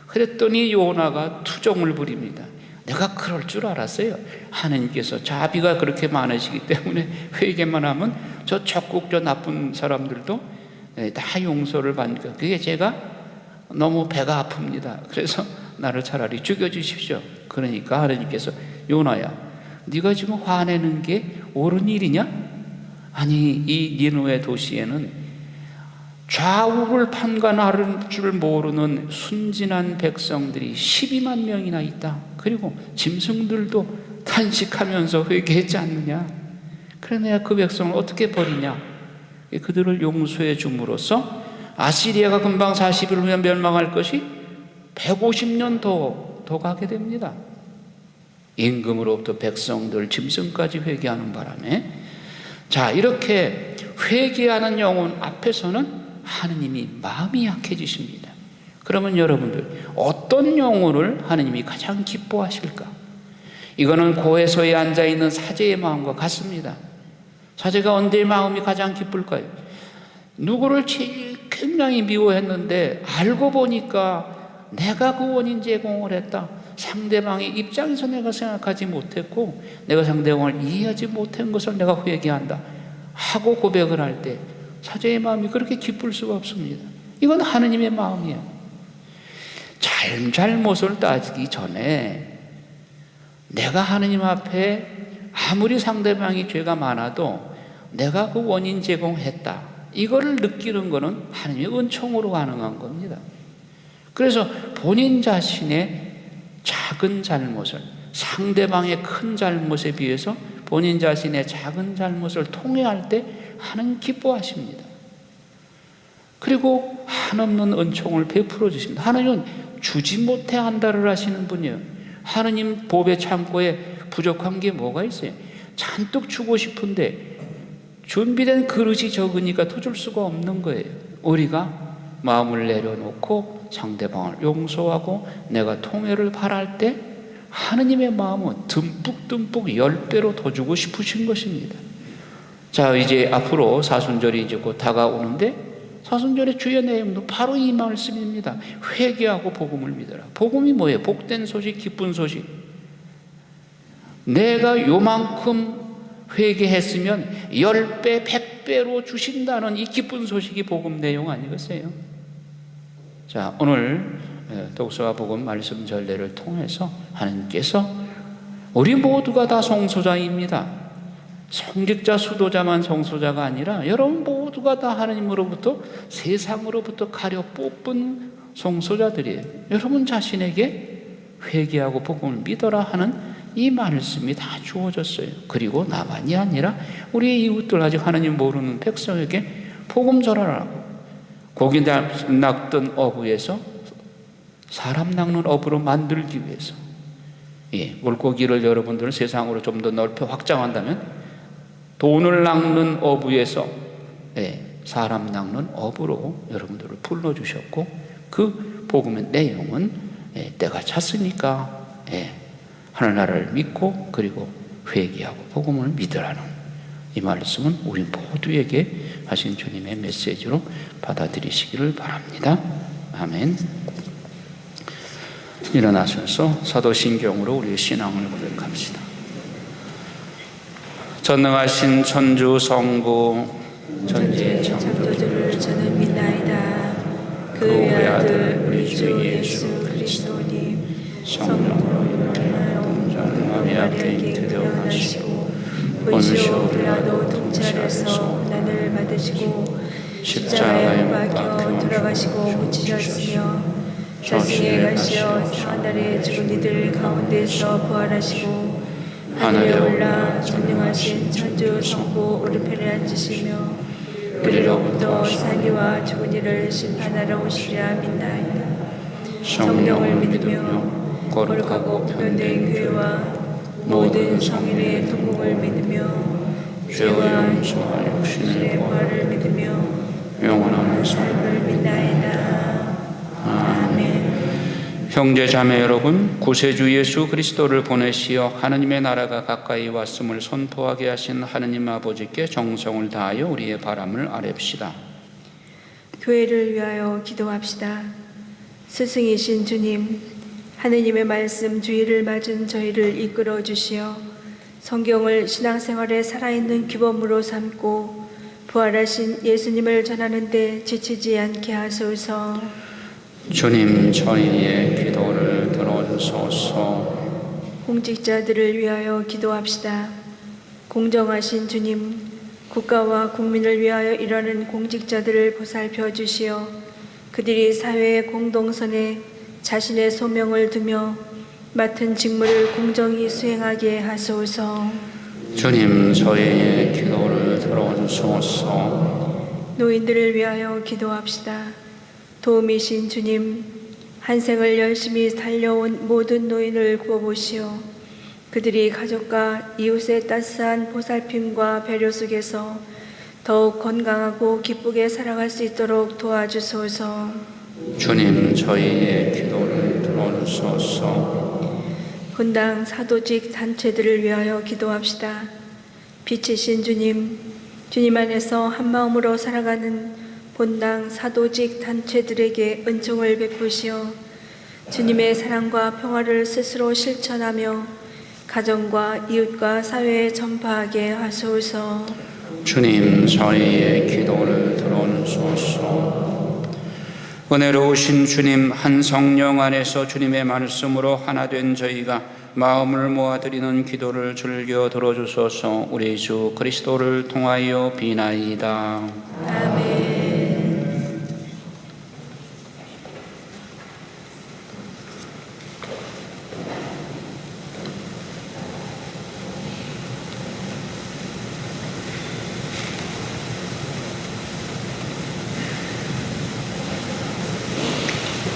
그랬더니 요나가 투정을 부립니다. 내가 그럴 줄 알았어요. 하나님께서 자비가 그렇게 많으시기 때문에 회개만 하면 저 적국 저 나쁜 사람들도 다 용서를 받으니까 그게 제가 너무 배가 아픕니다. 그래서 나를 차라리 죽여주십시오. 그러니까 하나님께서 요나야, 네가 지금 화내는 게 옳은 일이냐? 아니, 이 니느웨 도시에는 좌우를 판단할 줄 모르는 순진한 백성들이 12만 명이나 있다. 그리고 짐승들도 탄식하면서 회개했지 않느냐? 그래 내가 그 백성을 어떻게 버리냐? 그들을 용서해 줌으로써 아시리아가 금방 40일 후에 멸망할 것이 150년 더 가게 됩니다. 임금으로부터 백성들, 짐승까지 회개하는 바람에, 자, 이렇게 회개하는 영혼 앞에서는 하느님이 마음이 약해지십니다. 그러면 여러분들, 어떤 영혼을 하느님이 가장 기뻐하실까? 이거는 고해소에 앉아있는 사제의 마음과 같습니다. 사제가 언제 마음이 가장 기쁠까요? 누구를 굉장히 미워했는데 알고 보니까 내가 그 원인 제공을 했다. 상대방의 입장에서 내가 생각하지 못했고 내가 상대방을 이해하지 못한 것을 내가 회개한다 하고 고백을 할 때 사제의 마음이 그렇게 기쁠 수가 없습니다. 이건 하느님의 마음이에요. 잘못을 따지기 전에 내가 하느님 앞에 아무리 상대방이 죄가 많아도 내가 그 원인 제공했다, 이거를 느끼는 것은 하느님의 은총으로 가능한 겁니다. 그래서 본인 자신의 작은 잘못을, 상대방의 큰 잘못에 비해서 본인 자신의 작은 잘못을 통회할 때 하나님 기뻐하십니다. 그리고 한없는 은총을 베풀어 주십니다. 하나님은 주지 못해 한다를 하시는 분이에요. 하나님 보배 창고에 부족한 게 뭐가 있어요? 잔뜩 주고 싶은데 준비된 그릇이 적으니까 더 줄 수가 없는 거예요. 우리가 마음을 내려놓고 상대방을 용서하고 내가 통회를 바랄 때 하느님의 마음은 듬뿍듬뿍 10배로 더 주고 싶으신 것입니다. 자, 이제 앞으로 사순절이 이제 곧 다가오는데 사순절의 주요 내용도 바로 이 말씀입니다. 회개하고 복음을 믿어라. 복음이 뭐예요? 복된 소식, 기쁜 소식. 내가 요만큼 회개했으면 10배, 100배로 주신다는 이 기쁜 소식이 복음 내용 아니겠어요? 자, 오늘 독서와 복음 말씀 전례를 통해서 하나님께서 우리 모두가 다 성소자입니다. 성직자, 수도자만 성소자가 아니라 여러분 모두가 다 하나님으로부터, 세상으로부터 가려 뽑은 성소자들이에요. 여러분 자신에게 회개하고 복음을 믿어라 하는 이 말씀이 다 주어졌어요. 그리고 나만이 아니라 우리의 이웃들, 아직 하나님 모르는 백성에게 복음 전하라고. 고기 낚던 어부에서 사람 낚는 어부로 만들기 위해서, 물고기를 여러분들 세상으로 좀 더 넓혀 확장한다면 돈을 낚는 어부에서 사람 낚는 어부로 여러분들을 불러주셨고, 그 복음의 내용은 때가 찼으니까 하늘나라를 믿고 그리고 회개하고 복음을 믿으라는 이 말씀은 우리 모두에게 하신 주님의 메시지로 받아들이시기를 바랍니다. 아멘. 일어나셔서 사도신경으로 우리의 신앙을 고백합시다. 전능하신 천주 성부 천지의 창조주를 저는 믿나이다. 그 외아들 우리 주 예수 그리스도님, 성령으로 인하여 마리아께 태어나시고 본시오 빌라도 통찰에서 고난을 받으시고 십자가에 못 박혀 돌아가시고 묻히셨으며 저승에 가시어 사흘날에 죽은 이들 가운데서 부활하시고 하늘에 올라 전능하신 천주 성부 오른편에 앉으시며 그리로부터 사기와 죽은 이를 심판하러 오시리라 믿나이다. 성령을 믿으며 거룩하고 변된 교회와 모든 성인의 통곡을 믿으며 죄와 용서와 육신의 부활을 믿으며 영원한 삶을 믿나이다. 아멘. 형제 자매 여러분, 구세주 예수 그리스도를 보내시어 하느님의 나라가 가까이 왔음을 선포하게 하신 하느님 아버지께 정성을 다하여 우리의 바람을 아뢰읍시다. 교회를 위하여 기도합시다. 스승이신 주님, 하느님의 말씀 주의를 맞은 저희를 이끌어 주시어 성경을 신앙생활에 살아있는 규범으로 삼고 부활하신 예수님을 전하는 데 지치지 않게 하소서. 주님 저희의 기도를 들어주소서. 공직자들을 위하여 기도합시다. 공정하신 주님, 국가와 국민을 위하여 일하는 공직자들을 보살펴 주시어 그들이 사회의 공동선에 자신의 소명을 두며 맡은 직무를 공정히 수행하게 하소서. 주님 저희의 기도를 들어주소서. 노인들을 위하여 기도합시다. 도우미신 주님, 한 생을 열심히 살려온 모든 노인을 구워보시어 그들이 가족과 이웃의 따스한 보살핌과 배려 속에서 더욱 건강하고 기쁘게 살아갈 수 있도록 도와주소서. 주님 저희의 기도를 들어주소서. 분당 사도직 단체들을 위하여 기도합시다. 빛이신 주님, 주님 안에서 한마음으로 살아가는 본당 사도직 단체들에게 은총을 베푸시어 주님의 사랑과 평화를 스스로 실천하며 가정과 이웃과 사회에 전파하게 하소서. 주님 저희의 기도를 들어주소서. 은혜로우신 주님, 한 성령 안에서 주님의 말씀으로 하나 된 저희가 마음을 모아드리는 기도를 즐겨 들어주소서. 우리 주 그리스도를 통하여 비나이다. 아멘.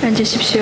앉으십시오.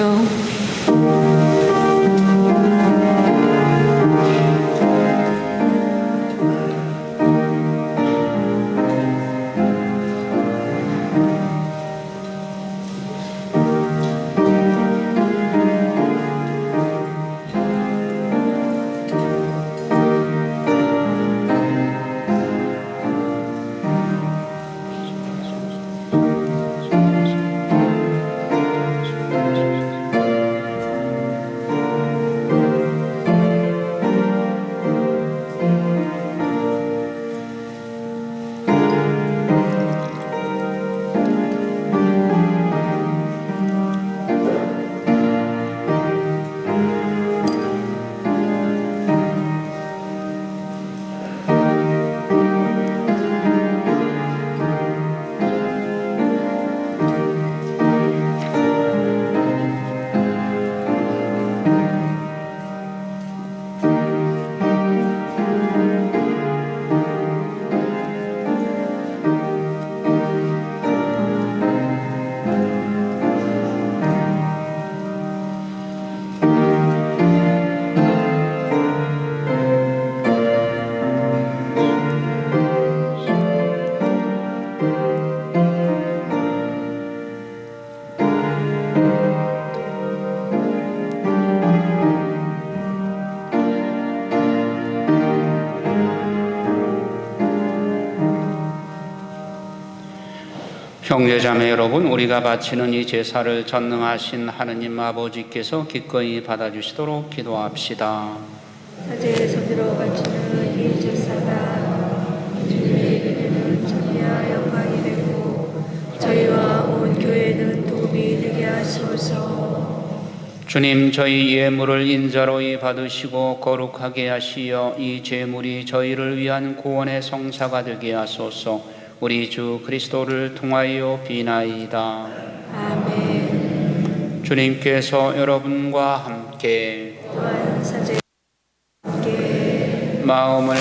형제자매 여러분, 우리가 바치는 이 제사를 전능하신 하느님 아버지께서 기꺼이 받아주시도록 기도합시다. 사제의 손으로 바치는 이 제사가 주님에게는 찬미와 영광이 되고 저희와 온 교회는 도움이 되게 하소서. 주님, 저희 예물을 인자로이 받으시고 거룩하게 하시어 이 제물이 저희를 위한 구원의 성사가 되게 하소서. 우리 주 그리스도를 통하여 비나이다. 아멘. 주님께서 여러분과 함께 또한 사제와 함께 마음을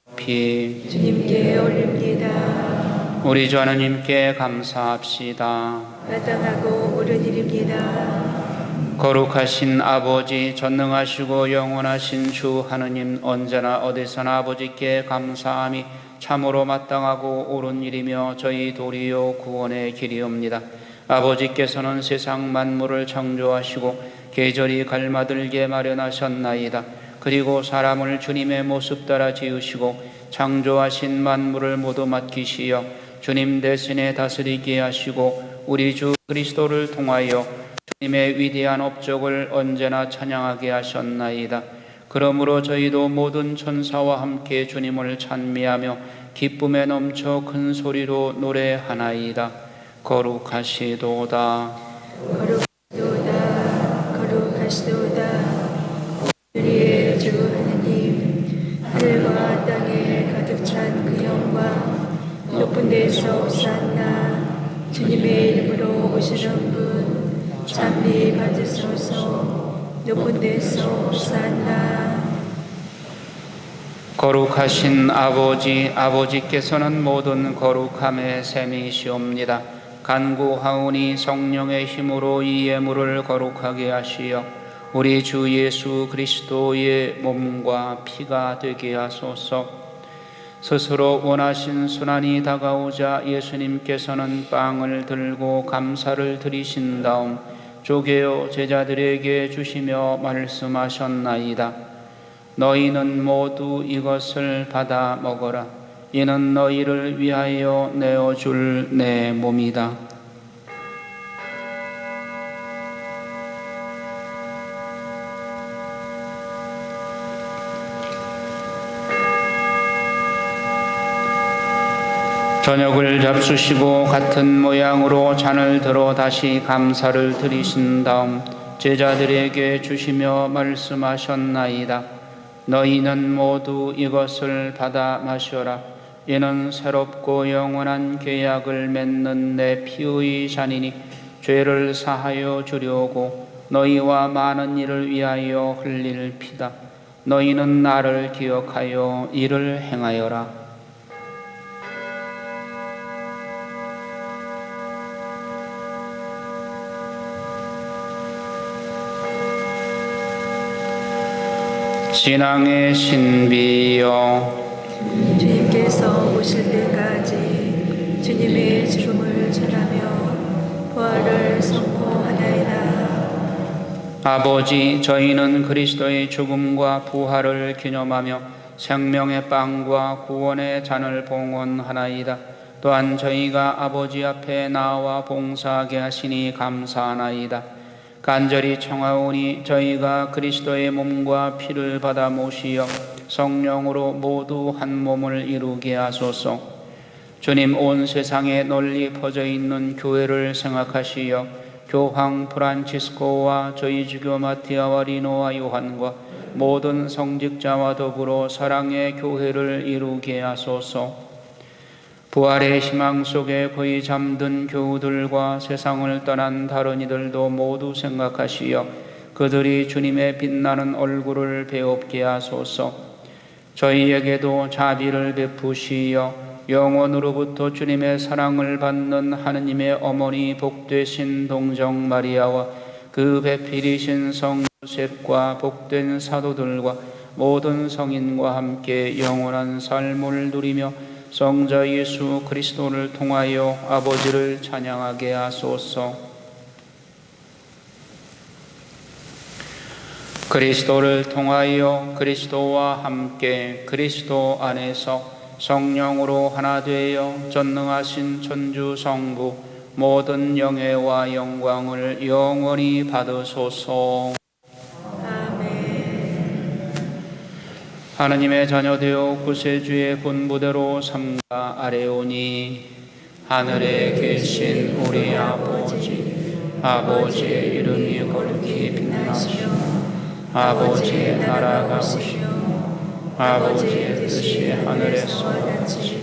높이 주님께 올립니다. 우리 주 하나님께 감사합시다. 마땅하고 옳은 일입니다. 거룩하신 아버지, 전능하시고 영원하신 주 하느님, 언제나 어디서나 아버지께 감사함이 참으로 마땅하고 옳은 일이며 저희 도리요 구원의 길이옵니다. 아버지께서는 세상 만물을 창조하시고 계절이 갈마들게 마련하셨나이다. 그리고 사람을 주님의 모습 따라 지으시고 창조하신 만물을 모두 맡기시어 주님 대신에 다스리게 하시고 우리 주 그리스도를 통하여 주님의 위대한 업적을 언제나 찬양하게 하셨나이다. 그러므로 저희도 모든 천사와 함께 주님을 찬미하며 기쁨에 넘쳐 큰 소리로 노래하나이다. 거룩하시도다. 거룩하시도다. 아버지시오다. 우리의 주 하느님, 하늘과 땅에 가득 찬 그 영광, 높은 데서 오산나. 주님의 이름으로 오시는 분 찬미 받으소서. 높은 데서 오산나. 거룩하신 아버지, 아버지께서는 모든 거룩함의 셈이시옵니다. 간구하오니 성령의 힘으로 이 예물을 거룩하게 하시어 우리 주 예수 그리스도의 몸과 피가 되게 하소서. 스스로 원하신 순환이 다가오자 예수님께서는 빵을 들고 감사를 드리신 다음 쪼개어 제자들에게 주시며 말씀하셨나이다. 너희는 모두 이것을 받아 먹어라. 이는 너희를 위하여 내어줄 내 몸이다. 저녁을 잡수시고 같은 모양으로 잔을 들어 다시 감사를 드리신 다음 제자들에게 주시며 말씀하셨나이다. 너희는 모두 이것을 받아 마셔라. 이는 새롭고 영원한 계약을 맺는 내 피의 잔이니 죄를 사하여 주려고 너희와 많은 이를 위하여 흘릴 피다. 너희는 나를 기억하여 이를 행하여라. 신앙의 신비여, 주님께서 오실 때까지 주님의 죽음을 전하며 부활을 선포하나이다. 아버지, 저희는 그리스도의 죽음과 부활을 기념하며 생명의 빵과 구원의 잔을 봉헌하나이다. 또한 저희가 아버지 앞에 나와 봉사하게 하시니 감사하나이다. 간절히 청하오니 저희가 그리스도의 몸과 피를 받아 모시어 성령으로 모두 한 몸을 이루게 하소서. 주님, 온 세상에 널리 퍼져 있는 교회를 생각하시어 교황 프란치스코와 저희 주교 마티아와 리노와 요한과 모든 성직자와 더불어 사랑의 교회를 이루게 하소서. 부활의 희망 속에 거의 잠든 교우들과 세상을 떠난 다른 이들도 모두 생각하시어 그들이 주님의 빛나는 얼굴을 배웁게 하소서. 저희에게도 자비를 베푸시어 영원으로부터 주님의 사랑을 받는 하느님의 어머니 복되신 동정 마리아와 그 배필이신 성 요셉과 복된 사도들과 모든 성인과 함께 영원한 삶을 누리며 성자 예수 그리스도를 통하여 아버지를 찬양하게 하소서. 그리스도를 통하여 그리스도와 함께 그리스도 안에서 성령으로 하나 되어 전능하신 천주 성부 모든 영예와 영광을 영원히 받으소서. 하느님의 자녀되어 구세주의 군부대로 삼가 아뢰오니 하늘에 계신 우리 아버지의 이름이 거룩히 빛나시오. 아버지의 나라가 오시오. 아버지의 뜻이 하늘에서 같이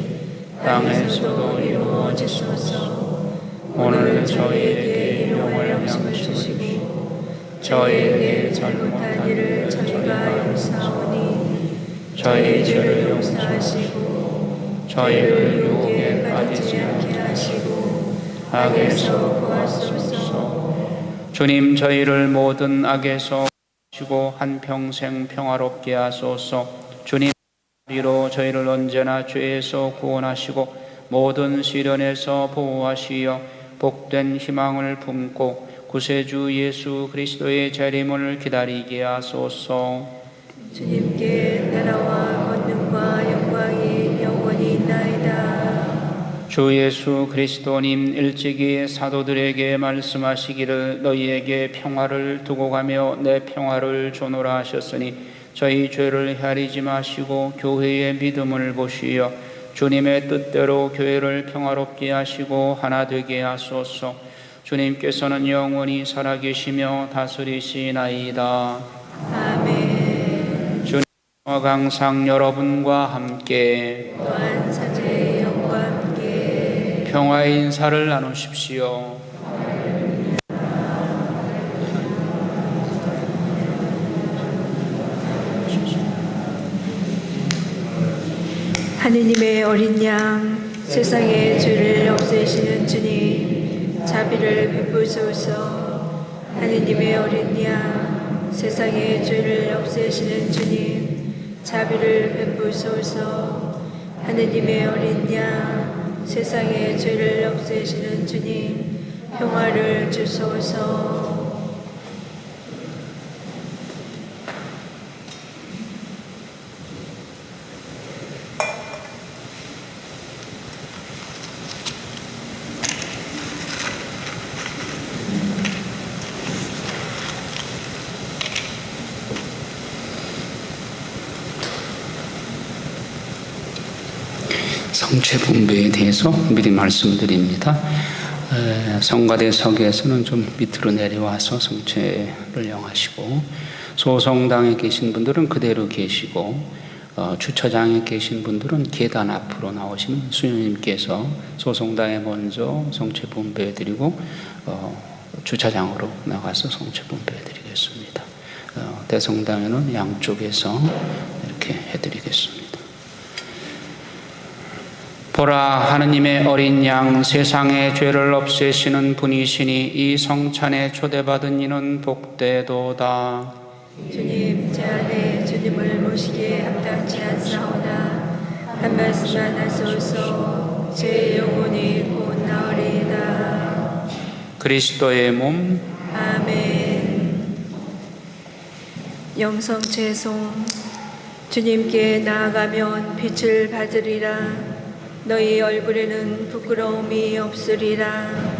땅에서도 이루어지소서. 오늘 저희에게 일용할 양식을 주시고 저희에게 잘못한 일을 저희가 용서하오니 저희 죄를 용서하시고 저희를 유혹에 빠지지 않게 하시고 악에서 구하소서. 주님, 저희를 모든 악에서 구하시고 한평생 평화롭게 하소서. 주님, 우리로 저희를 언제나 죄에서 구원하시고 모든 시련에서 보호하시어 복된 희망을 품고 구세주 예수 그리스도의 재림을 기다리게 하소서. 주님께 나라와 권능과 영광이 영원히 있나이다. 주 예수 그리스도님, 일찍이 사도들에게 말씀하시기를 너희에게 평화를 두고 가며 내 평화를 주노라 하셨으니 저희 죄를 헤아리지 마시고 교회의 믿음을 보시어 주님의 뜻대로 교회를 평화롭게 하시고 하나 되게 하소서. 주님께서는 영원히 살아계시며 다스리시나이다. 아멘. 주님과 항상 여러분과 함께 또한 사제의 영과 함께 평화의 인사를 나누십시오. 하느님의 어린 양, 세상의 죄를 없애시는 주님, 자비를 베푸소서. 하느님의 어린 양, 세상의 죄를 없애시는 주님, 자비를 베푸소서. 하느님의 어린 양, 세상의 죄를 없애시는 주님, 평화를 주소서. 성체 분배에 대해서 미리 말씀드립니다. 성가대석에서는 좀 밑으로 내려와서 성체를 영하시고, 소성당에 계신 분들은 그대로 계시고, 주차장에 계신 분들은 계단 앞으로 나오시면 수녀님께서 소성당에 먼저 성체 분배해드리고 주차장으로 나가서 성체 분배해드리겠습니다. 대성당에는 양쪽에서 이렇게 해드리겠습니다. 보라, 하느님의 어린 양, 세상의 죄를 없애시는 분이시니 이 성찬에 초대받은 이는 복되도다. 주님, 제 안에 주님을 모시기에 합당치 않사오나 한 말씀만 하소서. 제 영혼이 곧 나으리이다. 그리스도의 몸, 아멘. 영성 죄송. 주님께 나아가면 빛을 받으리라. 너희 얼굴에는 부끄러움이 없으리라.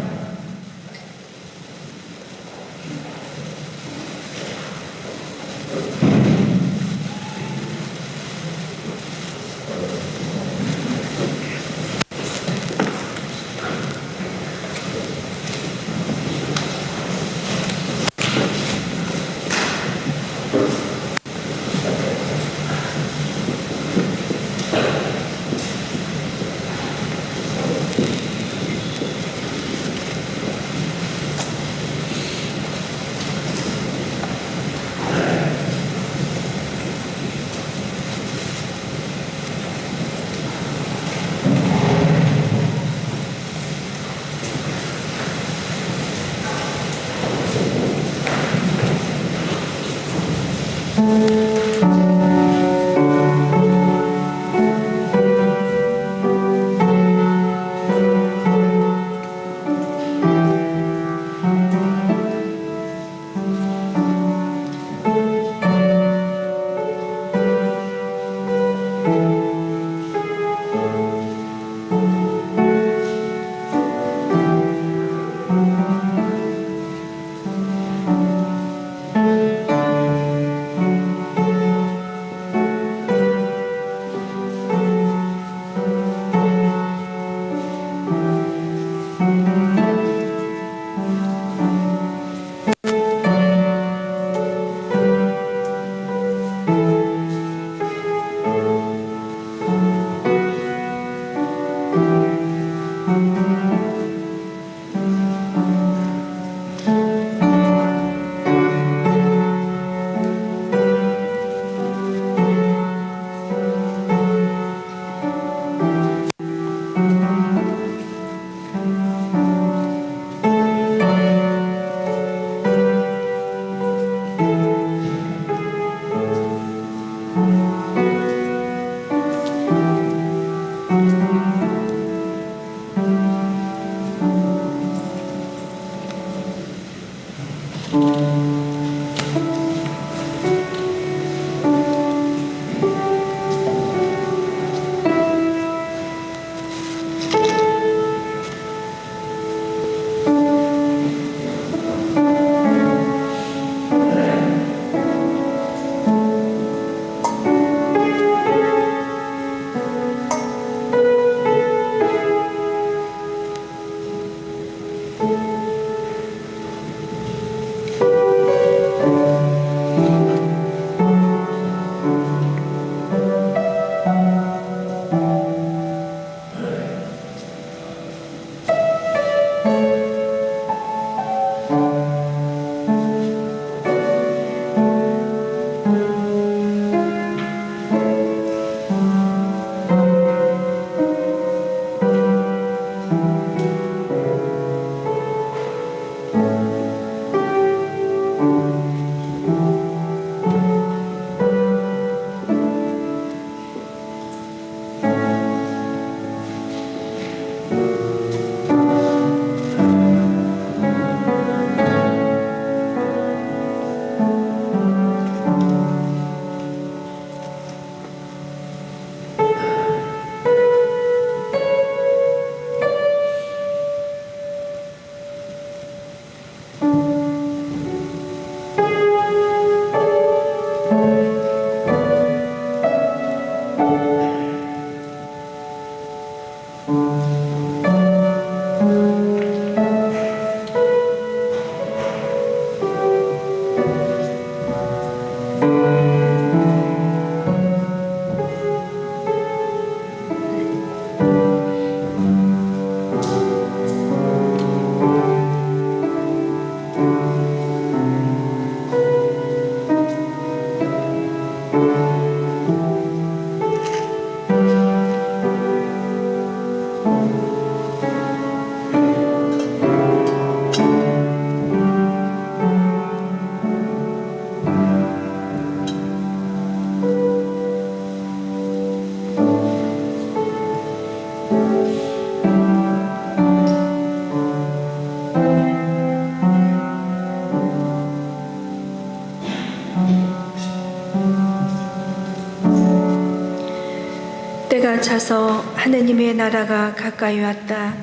때가 차서 하느님의 나라가 가까이 왔다.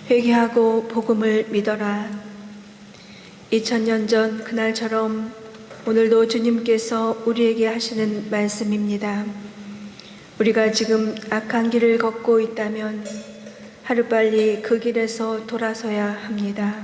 회개하고 복음을 믿어라. 2000년 전 그날처럼 오늘도 주님께서 우리에게 하시는 말씀입니다. 우리가 지금 악한 길을 걷고 있다면 하루빨리 그 길에서 돌아서야 합니다.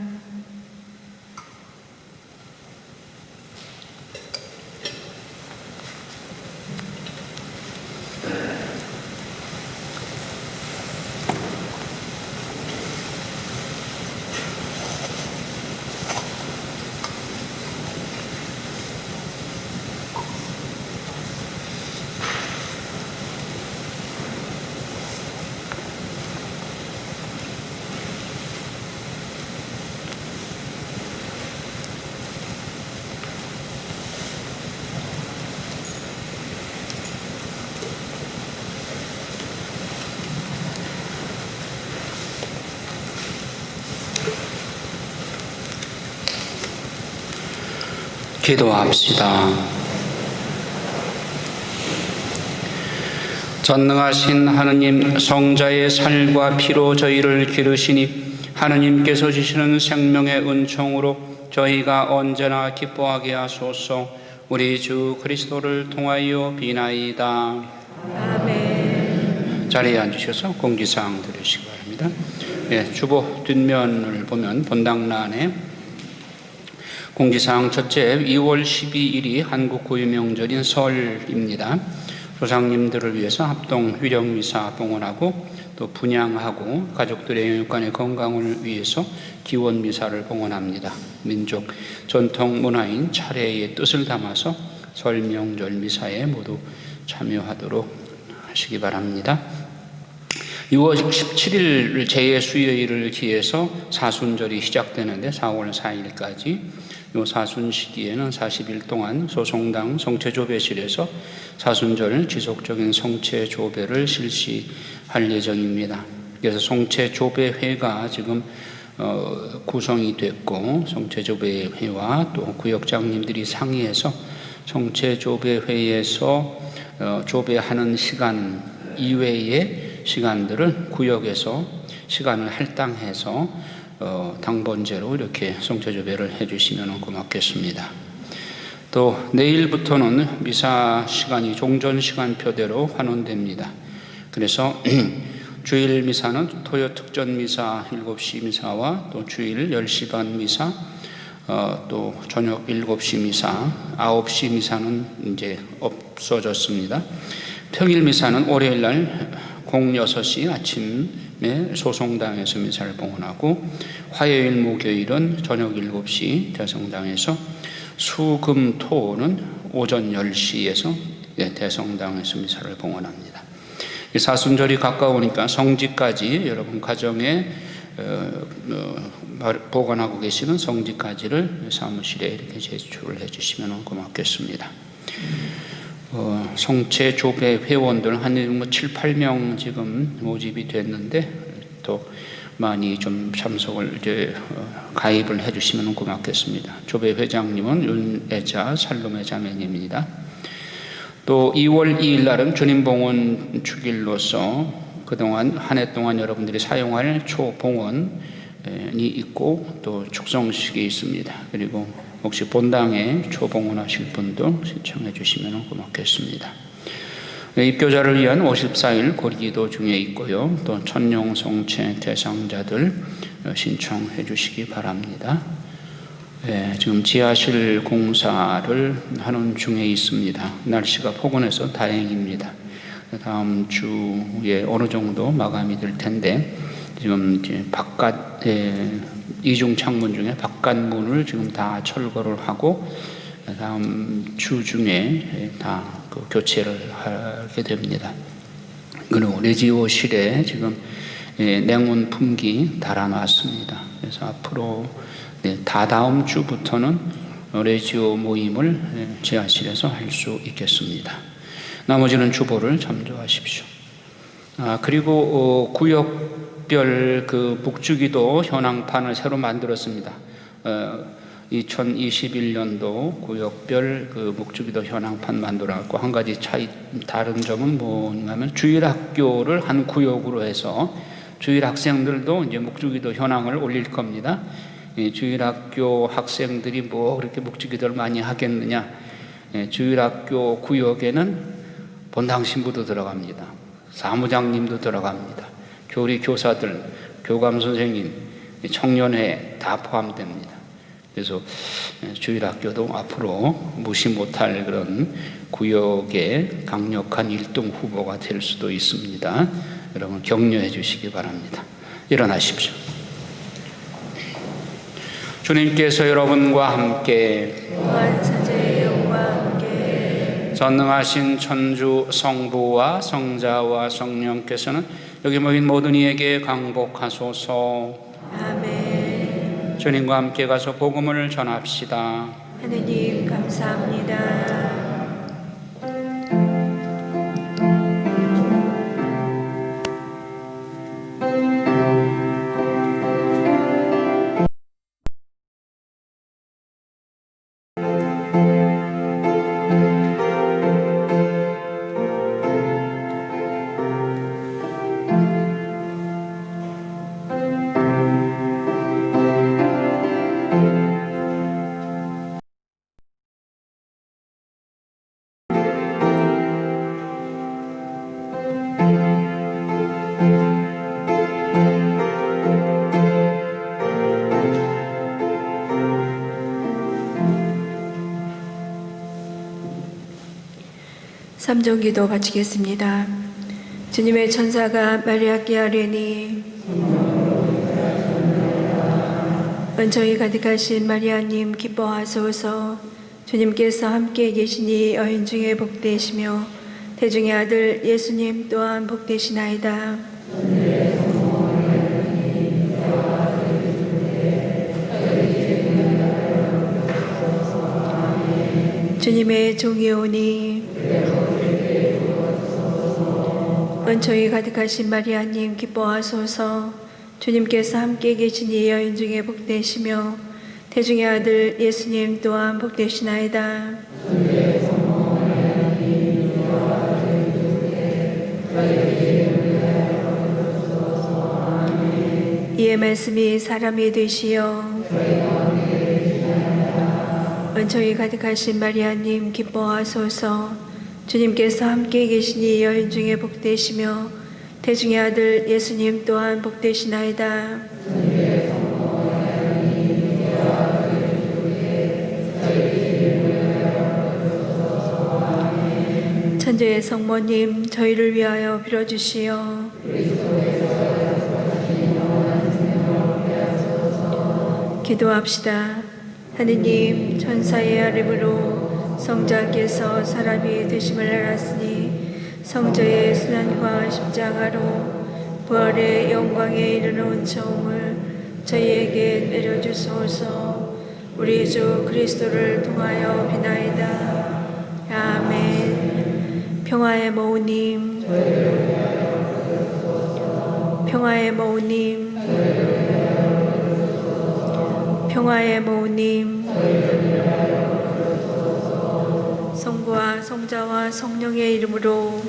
기도합시다. 전능하신 하느님, 성자의 살과 피로 저희를 기르시니 하느님께서 주시는 생명의 은총으로 저희가 언제나 기뻐하게 하소서. 우리 주 그리스도를 통하여 비나이다. 아멘. 자리에 앉으셔서 공지사항 들으시기 바랍니다. 주보 뒷면을 보면 본당란에 공지사항 첫째, 2월 12일이 한국 고유명절인 설입니다. 조상님들을 위해서 합동 위령미사 봉헌하고 또 분향하고 가족들의 영육간의 건강을 위해서 기원미사를 봉헌합니다. 민족 전통 문화인 차례의 뜻을 담아서 설 명절 미사에 모두 참여하도록 하시기 바랍니다. 6월 17일 제2수요일을 기해서 사순절이 시작되는데 4월 4일까지 이 사순 시기에는 40일 동안 소송당 성체조배실에서 사순절 지속적인 성체조배를 실시할 예정입니다. 그래서 성체조배회가 지금 구성이 됐고 성체조배회와 또 구역장님들이 상의해서 성체조배회에서 조배하는 시간 이외의 시간들을 구역에서 시간을 할당해서 당번제로 이렇게 성체조배를 해주시면 고맙겠습니다. 또 내일부터는 미사 시간이 종전 시간표대로 환원됩니다. 그래서 주일 미사는 토요 특전 미사 7시 미사와 또 주일 10시 반 미사, 또 저녁 7시 미사, 9시 미사는 이제 없어졌습니다. 평일 미사는 월요일 날 06시 아침에 소송당에서 미사를 봉헌하고 화요일 목요일은 저녁 7시 대성당에서 수금토는 오전 10시에서 대성당에서 미사를 봉헌합니다. 사순절이 가까우니까 성지까지 여러분 가정에 보관하고 계시는 성지까지를 사무실에 이렇게 제출을 해주시면 고맙겠습니다. 성체조배 회원들 한 7, 8명 지금 모집이 됐는데 또 많이 좀 참석을 이제 가입을 해주시면 고맙겠습니다. 조배 회장님은 윤애자 살롬의 자매님입니다. 또 2월 2일 날은 주님봉헌 축일로서 그동안 한 해 동안 여러분들이 사용할 초봉헌이 있고 또 축성식이 있습니다. 그리고 혹시 본당에 초봉헌하실 분도 신청해 주시면 고맙겠습니다. 입교자를 위한 54일 고리기도 중에 있고요. 또 천룡성체 대상자들 신청해 주시기 바랍니다. 지금 지하실 공사를 하는 중에 있습니다. 날씨가 포근해서 다행입니다. 다음 주에 어느 정도 마감이 될 텐데 지금 이제 바깥에 이중 창문 중에 바깥 문을 지금 다 철거를 하고 다음 주 중에 다 그 교체를 하게 됩니다. 그리고 레지오실에 지금 냉온 풍기 달아놨습니다. 그래서 앞으로 다다음 주부터는 레지오 모임을 지하실에서 할 수 있겠습니다. 나머지는 주보를 참조하십시오. 그리고 구역별 그 북주기도 현황판을 새로 만들었습니다. 2021년도 구역별 그 묵주기도 현황판 만들어갖고 한 가지 다른 점은 뭐냐면 주일학교를 한 구역으로 해서 주일 학생들도 이제 묵주기도 현황을 올릴 겁니다. 이 주일학교 학생들이 뭐 그렇게 묵주기도를 많이 하겠느냐? 주일학교 구역에는 본당 신부도 들어갑니다. 사무장님도 들어갑니다. 교리 교사들, 교감 선생님, 청년회 다 포함됩니다. 그래서 주일학교도 앞으로 무시 못할 그런 구역의 강력한 1등 후보가 될 수도 있습니다. 여러분 격려해 주시기 바랍니다. 일어나십시오. 주님께서 여러분과 함께 무한 사제의 영과 함께 전능하신 천주 성부와 성자와 성령께서는 여기 모인 모든 이에게 강복하소서. 아멘. 주님과 함께 가서 복음을 전합시다. 하느님 감사합니다. 삼종기도 바치겠습니다. 주님의 천사가 마리아께 아뢰니 은총이 가득하신 마리아님 기뻐하소서. 주님께서 함께 계시니 여인 중에 복되시며 태중의 아들 예수님 또한 복되시나이다. 주님의 종이 오니 은총이 가득하신 마리아님 기뻐하소서. 주님께서 함께 계시니 여인 중에 복되시며 태중의 아들 예수님 또한 복되시나이다. 이의 말씀이 사람이 되시어 은총이 가득하신 마리아님 기뻐하소서. 주님께서 함께 계시니 여인 중에 복되시며 태중의 아들 예수님 또한 복되시나이다. 천주의 성모님 저희를 위하여 빌어주시오. 기도합시다. 하느님 천사의 아뢰므로 성자께서 사람이 되심을 알았으니 성자의 순환과 십자가로 부활의 영광에 이르는 은총을 저희에게 내려주소서. 우리 주 그리스도를 통하여 비나이다. 아멘. 평화의 모우님, 평화의 모우님, 평화의 모우님, 성부와 성자와 성령의 이름으로